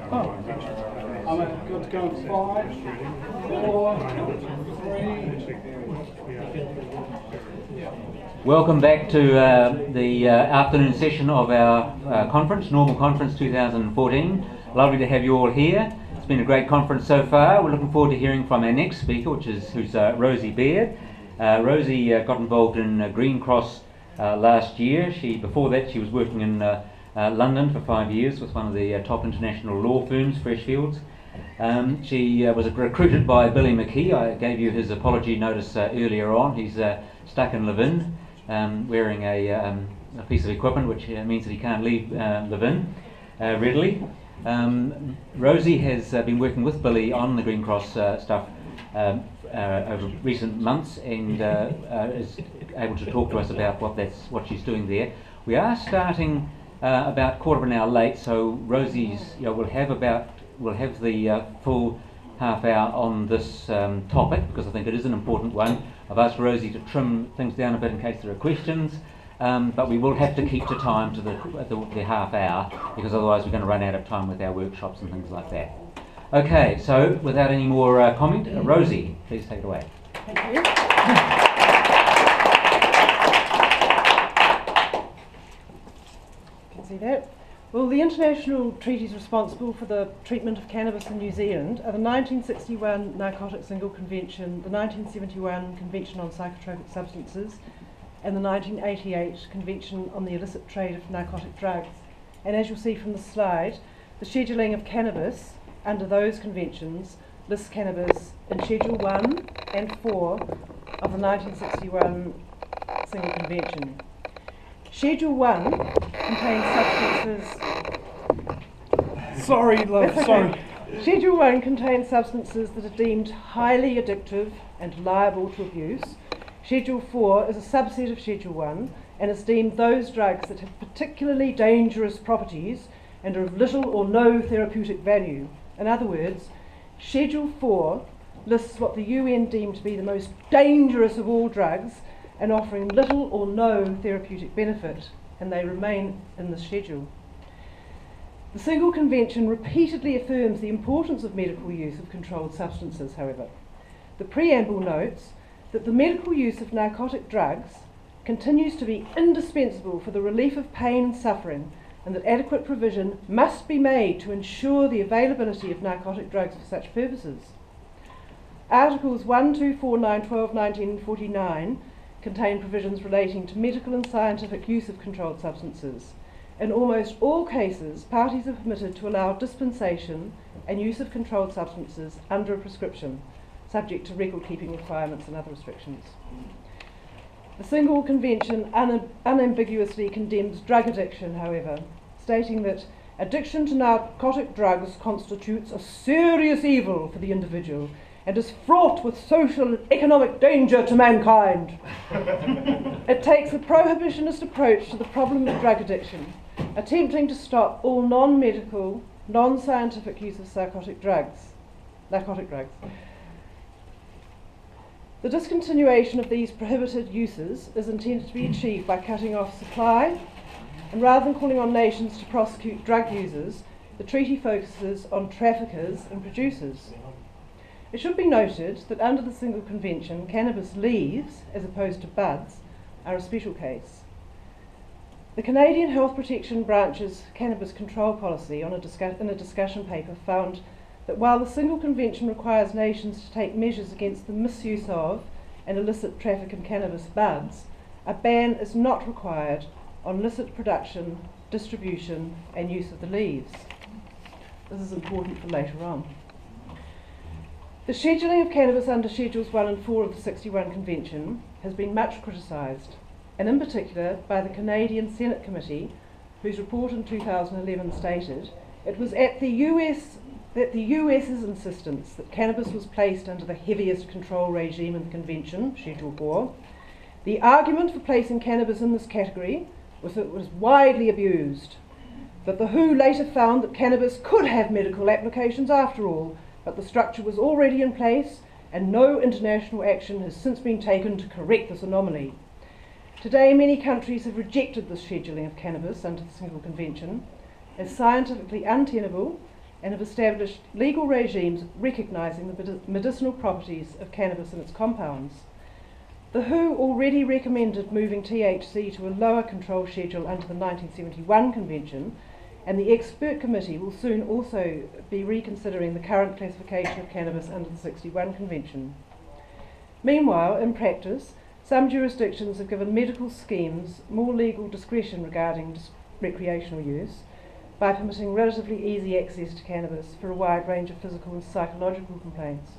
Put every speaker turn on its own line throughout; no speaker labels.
Oh, I'm good to go. 5, 4, 3.
Welcome back to the afternoon session of our conference, Normal Conference 2014. Lovely to have you all here. It's been a great conference so far. We're looking forward to hearing from our next speaker, who's Rosie Baird. Rosie got involved in Green Cross last year. Before that, she was working in London for 5 years with one of the top international law firms, Freshfields. She was recruited by Billy McKee. I gave you his apology notice earlier on. He's stuck in Levin, wearing a piece of equipment which means that he can't leave Levin readily. Rosie has been working with Billy on the Green Cross stuff over recent months and is able to talk to us about what she's doing there. We are starting about 1/4 of an hour late, so Rosie's will have the full half hour on this topic, because I think it is an important one. I've asked Rosie to trim things down a bit in case there are questions, but we will have to keep to time to the half hour, because otherwise we're going to run out of time with our workshops and things like that. Okay, so without any more comment, Rosie, please take it away.
Thank you. You can see that. Well, the international treaties responsible for the treatment of cannabis in New Zealand are the 1961 Narcotic Single Convention, the 1971 Convention on Psychotropic Substances, and the 1988 Convention on the Illicit Trade of Narcotic Drugs. And as you'll see from the slide, the scheduling of cannabis under those conventions lists cannabis in Schedule 1 and 4 of the 1961 Single Convention. Schedule 1 contains substances...
Sorry, love, sorry.
Schedule 1 contains substances that are deemed highly addictive and liable to abuse. Schedule 4 is a subset of Schedule 1 and is deemed those drugs that have particularly dangerous properties and are of little or no therapeutic value. In other words, Schedule 4 lists what the UN deemed to be the most dangerous of all drugs and offering little or no therapeutic benefit, and they remain in the schedule. The Single Convention repeatedly affirms the importance of medical use of controlled substances, however. The preamble notes that the medical use of narcotic drugs continues to be indispensable for the relief of pain and suffering, and that adequate provision must be made to ensure the availability of narcotic drugs for such purposes. Articles 1, 2, 4, 9, 12, 19 and 49 contain provisions relating to medical and scientific use of controlled substances. In almost all cases, parties are permitted to allow dispensation and use of controlled substances under a prescription, subject to record-keeping requirements and other restrictions. The Single Convention unambiguously condemns drug addiction, however, stating that addiction to narcotic drugs constitutes a serious evil for the individual and is fraught with social and economic danger to mankind. It takes a prohibitionist approach to the problem of drug addiction, attempting to stop all non-medical, non-scientific use of narcotic drugs. The discontinuation of these prohibited uses is intended to be achieved by cutting off supply, and rather than calling on nations to prosecute drug users, the treaty focuses on traffickers and producers. It should be noted that under the Single Convention, cannabis leaves, as opposed to buds, are a special case. The Canadian Health Protection Branch's cannabis control policy in a discussion paper found that while the Single Convention requires nations to take measures against the misuse of and illicit traffic in cannabis buds, a ban is not required on illicit production, distribution and use of the leaves. This is important for later on. The scheduling of cannabis under Schedules 1 and 4 of the 61 Convention has been much criticised, and in particular by the Canadian Senate Committee, whose report in 2011 stated it was at the US's insistence that cannabis was placed under the heaviest control regime in the Convention, Schedule 4. The argument for placing cannabis in this category was that it was widely abused, that the WHO later found that cannabis could have medical applications after all, but the structure was already in place and no international action has since been taken to correct this anomaly. Today, many countries have rejected the scheduling of cannabis under the Single Convention as scientifically untenable and have established legal regimes recognising the medicinal properties of cannabis and its compounds. The WHO already recommended moving THC to a lower control schedule under the 1971 Convention, and the expert committee will soon also be reconsidering the current classification of cannabis under the 61 Convention. Meanwhile, in practice, some jurisdictions have given medical schemes more legal discretion regarding recreational use by permitting relatively easy access to cannabis for a wide range of physical and psychological complaints.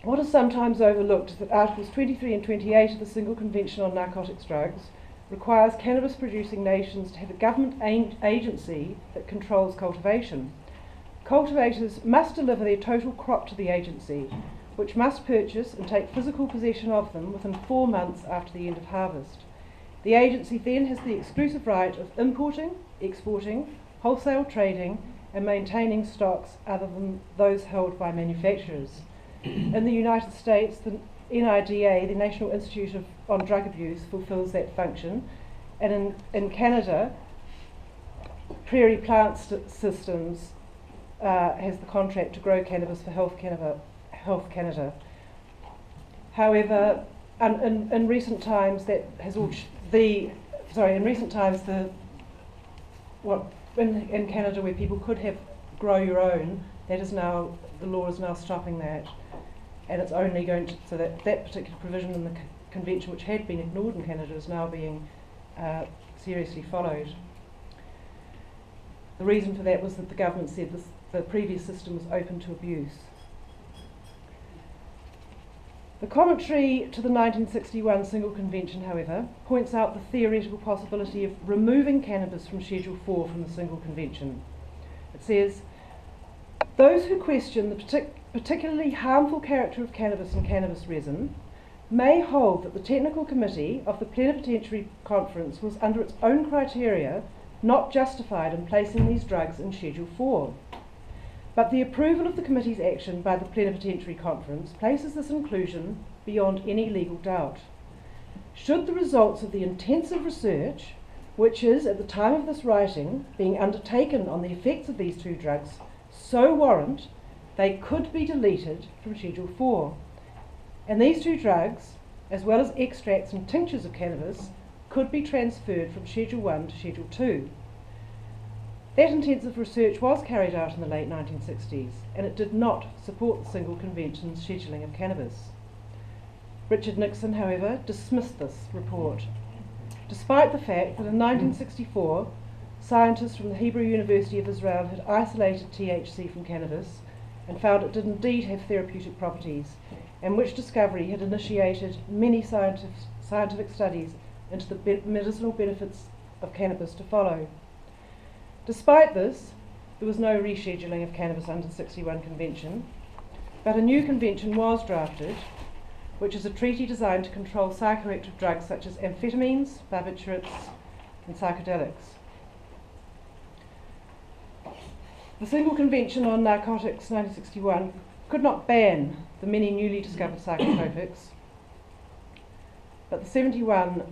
What is sometimes overlooked is that Articles 23 and 28 of the Single Convention on Narcotics Drugs requires cannabis-producing nations to have a government agency that controls cultivation. Cultivators must deliver their total crop to the agency, which must purchase and take physical possession of them within 4 months after the end of harvest. The agency then has the exclusive right of importing, exporting, wholesale trading, and maintaining stocks other than those held by manufacturers. In the United States, the NIDA, the National Institute on Drug Abuse, fulfills that function, and in Canada, Prairie Plant Systems has the contract to grow cannabis for Health Canada. However, in recent times, that has all in recent times, in Canada, where people could have grow your own, that is now, the law is now stopping that, and it's only going to, so that particular provision in the convention, which had been ignored in Canada, is now being seriously followed. The reason for that was that the government said the previous system was open to abuse. The commentary to the 1961 Single Convention, however, points out the theoretical possibility of removing cannabis from Schedule 4 from the Single Convention. It says, those who question the particularly harmful character of cannabis and cannabis resin may hold that the Technical Committee of the Plenipotentiary Conference was, under its own criteria, not justified in placing these drugs in Schedule 4. But the approval of the Committee's action by the Plenipotentiary Conference places this inclusion beyond any legal doubt. Should the results of the intensive research, which is, at the time of this writing, being undertaken on the effects of these two drugs, so warrant, they could be deleted from Schedule 4. And these two drugs, as well as extracts and tinctures of cannabis, could be transferred from Schedule 1 to Schedule 2. That intensive research was carried out in the late 1960s, and it did not support the Single Convention's scheduling of cannabis. Richard Nixon, however, dismissed this report, despite the fact that in 1964, scientists from the Hebrew University of Israel had isolated THC from cannabis and found it did indeed have therapeutic properties, and which discovery had initiated many scientific studies into the medicinal benefits of cannabis to follow. Despite this, there was no rescheduling of cannabis under the 61 Convention, but a new convention was drafted, which is a treaty designed to control psychoactive drugs such as amphetamines, barbiturates, and psychedelics. The Single Convention on Narcotics 1961 could not ban the many newly discovered psychotropics, but the 71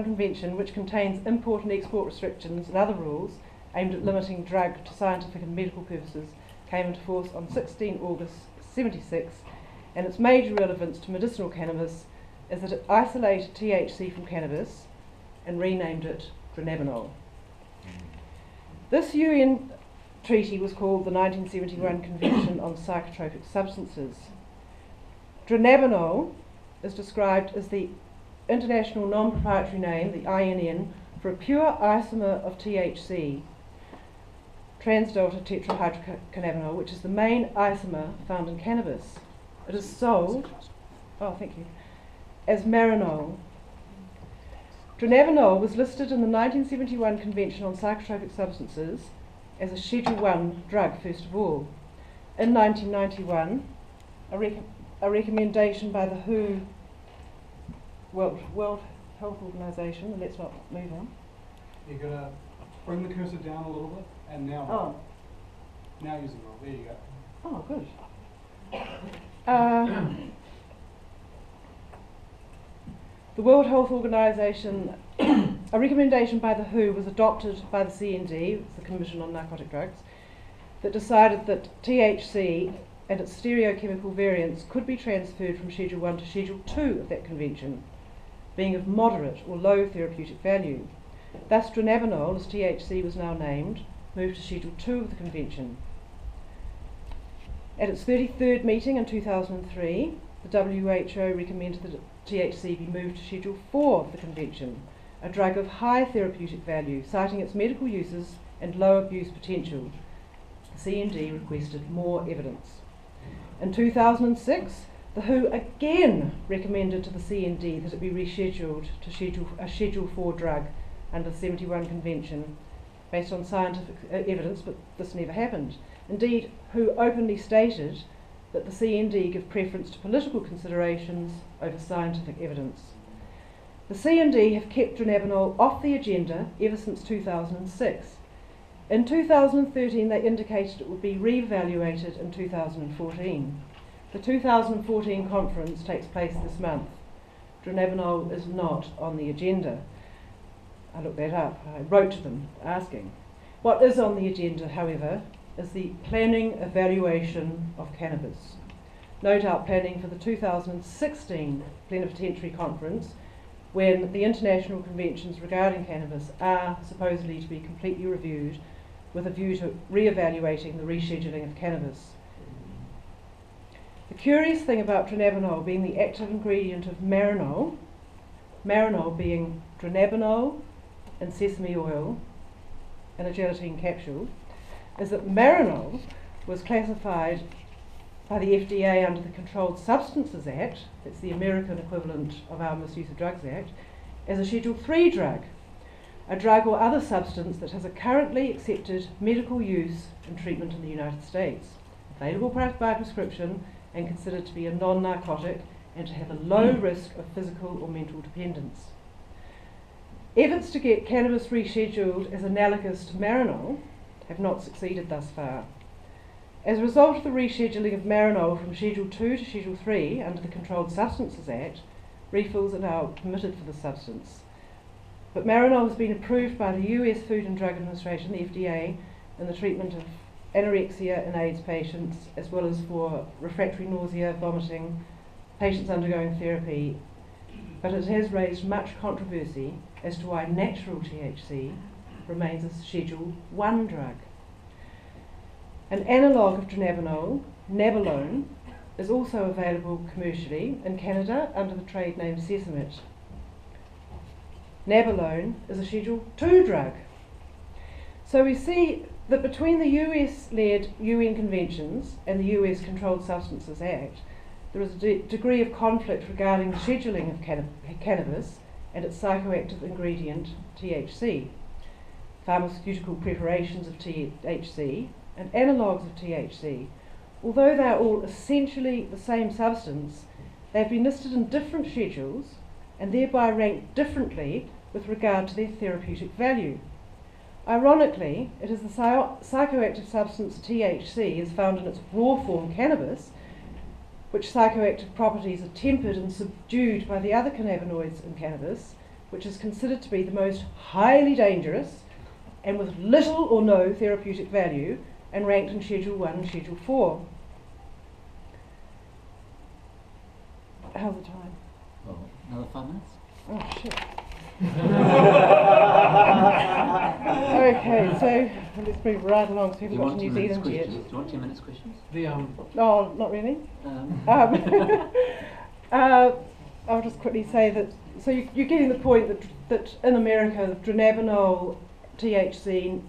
Convention, which contains import and export restrictions and other rules aimed at limiting drug to scientific and medical purposes, came into force on 16 August 76, and its major relevance to medicinal cannabis is that it isolated THC from cannabis and renamed it dronabinol. This UN treaty was called the 1971 Convention on Psychotropic Substances. Dronabinol is described as the international non-proprietary name, the INN, for a pure isomer of THC, trans-delta tetrahydrocannabinol, which is the main isomer found in cannabis. It is sold, as Marinol. Dronabinol was listed in the 1971 Convention on Psychotropic Substances as a Schedule 1 drug, first of all. In 1991, a recommendation by the WHO, World Health Organization, and let's not move on.
You're going to bring the cursor down a little bit, and now using roll. There you go.
Oh, good. The World Health Organization a recommendation by the WHO was adopted by the CND, the Commission on Narcotic Drugs, that decided that THC and its stereochemical variants could be transferred from Schedule 1 to Schedule 2 of that convention, being of moderate or low therapeutic value. Thus, dronabinol, as THC was now named, moved to Schedule 2 of the convention. At its 33rd meeting in 2003, the WHO recommended that THC be moved to Schedule 4 of the convention, a drug of high therapeutic value, citing its medical uses and low abuse potential. The CND requested more evidence. In 2006, the WHO again recommended to the CND that it be rescheduled to a Schedule 4 drug under the 71 Convention based on scientific evidence, but this never happened. Indeed, WHO openly stated that the CND give preference to political considerations over scientific evidence. The CND have kept dronabinol off the agenda ever since 2006. In 2013, they indicated it would be re-evaluated in 2014. The 2014 conference takes place this month. Dronabinol is not on the agenda. I looked that up. I wrote to them asking. What is on the agenda, however, is the planning evaluation of cannabis. No doubt planning for the 2016 plenipotentiary conference, when the international conventions regarding cannabis are supposedly to be completely reviewed with a view to re-evaluating the rescheduling of cannabis. The curious thing about dronabinol being the active ingredient of marinol, marinol being dronabinol and sesame oil in a gelatine capsule, is that marinol was classified by the FDA under the Controlled Substances Act, it's the American equivalent of our Misuse of Drugs Act, as a Schedule 3 drug, a drug or other substance that has a currently accepted medical use and treatment in the United States, available by prescription and considered to be a non-narcotic and to have a low risk of physical or mental dependence. Efforts to get cannabis rescheduled as analogous to marinol have not succeeded thus far. As a result of the rescheduling of marinol from Schedule 2 to Schedule 3 under the Controlled Substances Act, refills are now permitted for the substance. But marinol has been approved by the US Food and Drug Administration, the FDA, in the treatment of anorexia in AIDS patients, as well as for refractory nausea, vomiting, patients undergoing therapy. But it has raised much controversy as to why natural THC remains a Schedule 1 drug. An analogue of dronabinol, nabilone, is also available commercially in Canada under the trade name Sesamit. Nabilone is a Schedule 2 drug. So we see that between the US-led UN conventions and the US Controlled Substances Act, there is a degree of conflict regarding the scheduling of cannabis and its psychoactive ingredient, THC, pharmaceutical preparations of THC, and analogues of THC. Although they are all essentially the same substance, they have been listed in different schedules and thereby ranked differently with regard to their therapeutic value. Ironically, it is the psychoactive substance THC is found in its raw form, cannabis, which psychoactive properties are tempered and subdued by the other cannabinoids in cannabis, which is considered to be the most highly dangerous and with little or no therapeutic value, and ranked in Schedule 1 and Schedule 4. How's the time?
Well, another 5 minutes?
Oh, shit. Okay, so let's move right along. So we haven't got to New Zealand yet.
Do you want 10 minutes questions?
No, not really. I'll just quickly say that, so you're getting the point that in America, dronabinol, THC,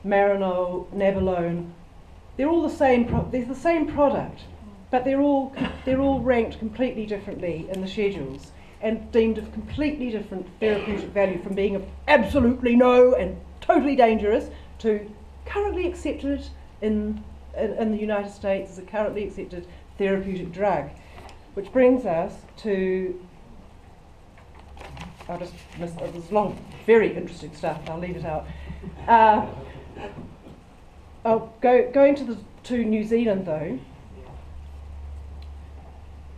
marinol, nabilone, they're all the same. They're the same product, but they're all ranked completely differently in the schedules and deemed of completely different therapeutic value, from being of absolutely no and totally dangerous to currently accepted in the United States as a currently accepted therapeutic drug, which brings us to. I'll just miss this long, very interesting stuff. I'll leave it out. Going to New Zealand though,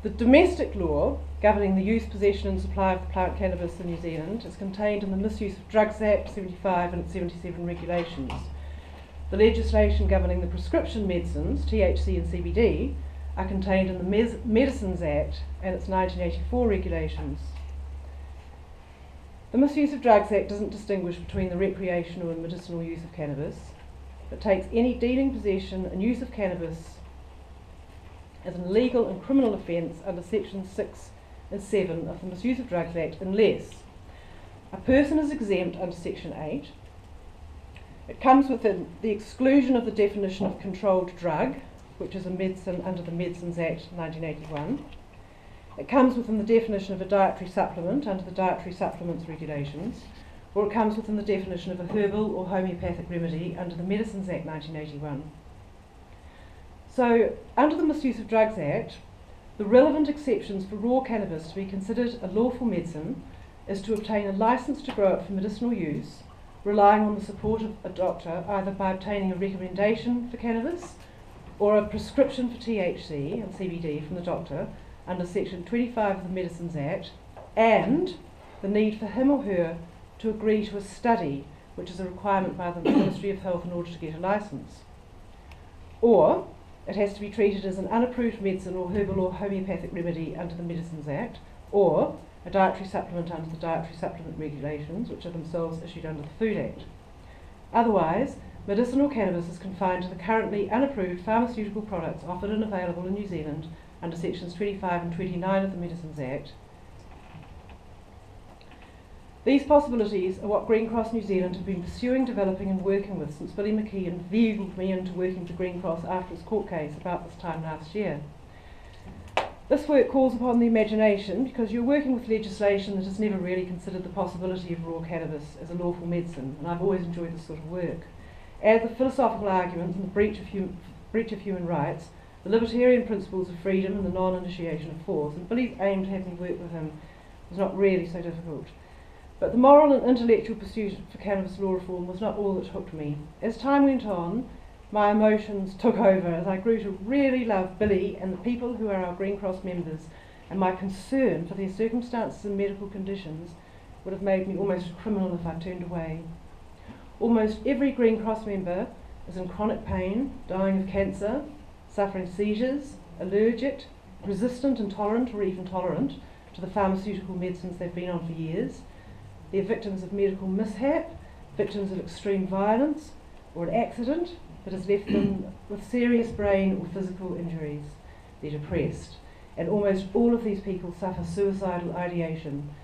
the domestic law governing the use, possession and supply of the plant cannabis in New Zealand is contained in the Misuse of Drugs Act 75 and its 77 regulations. The legislation governing the prescription medicines, THC and CBD, are contained in the Medicines Act and its 1984 regulations. The Misuse of Drugs Act doesn't distinguish between the recreational and medicinal use of cannabis, but takes any dealing, possession and use of cannabis as an illegal and criminal offence under Sections 6 and 7 of the Misuse of Drugs Act unless a person is exempt under Section 8. It comes within the exclusion of the definition of controlled drug, which is a medicine under the Medicines Act 1981. It comes within the definition of a dietary supplement under the Dietary Supplements Regulations, or it comes within the definition of a herbal or homeopathic remedy under the Medicines Act 1981. So, under the Misuse of Drugs Act, the relevant exceptions for raw cannabis to be considered a lawful medicine is to obtain a licence to grow it for medicinal use, relying on the support of a doctor either by obtaining a recommendation for cannabis or a prescription for THC and CBD from the doctor under Section 25 of the Medicines Act, and the need for him or her to agree to a study, which is a requirement by the Ministry of Health in order to get a licence. Or it has to be treated as an unapproved medicine or herbal or homeopathic remedy under the Medicines Act, or a dietary supplement under the Dietary Supplement Regulations, which are themselves issued under the Food Act. Otherwise, medicinal cannabis is confined to the currently unapproved pharmaceutical products offered and available in New Zealand under Sections 25 and 29 of the Medicines Act. These possibilities are what Green Cross New Zealand have been pursuing, developing and working with since Billy McKeon vehikled me into working for Green Cross after its court case about this time last year. This work calls upon the imagination because you're working with legislation that has never really considered the possibility of raw cannabis as a lawful medicine, and I've always enjoyed this sort of work. Add the philosophical arguments and the breach of human rights, the libertarian principles of freedom and the non-initiation of force, and Billy's aim to have me work with him was not really so difficult. But the moral and intellectual pursuit for cannabis law reform was not all that hooked me. As time went on, my emotions took over as I grew to really love Billy and the people who are our Green Cross members, and my concern for their circumstances and medical conditions would have made me almost a criminal if I turned away. Almost every Green Cross member is in chronic pain, dying of cancer, suffering seizures, allergic, resistant, intolerant or even tolerant to the pharmaceutical medicines they've been on for years. They're victims of medical mishap, victims of extreme violence or an accident that has left them with serious brain or physical injuries. They're depressed, and almost all of these people suffer suicidal ideation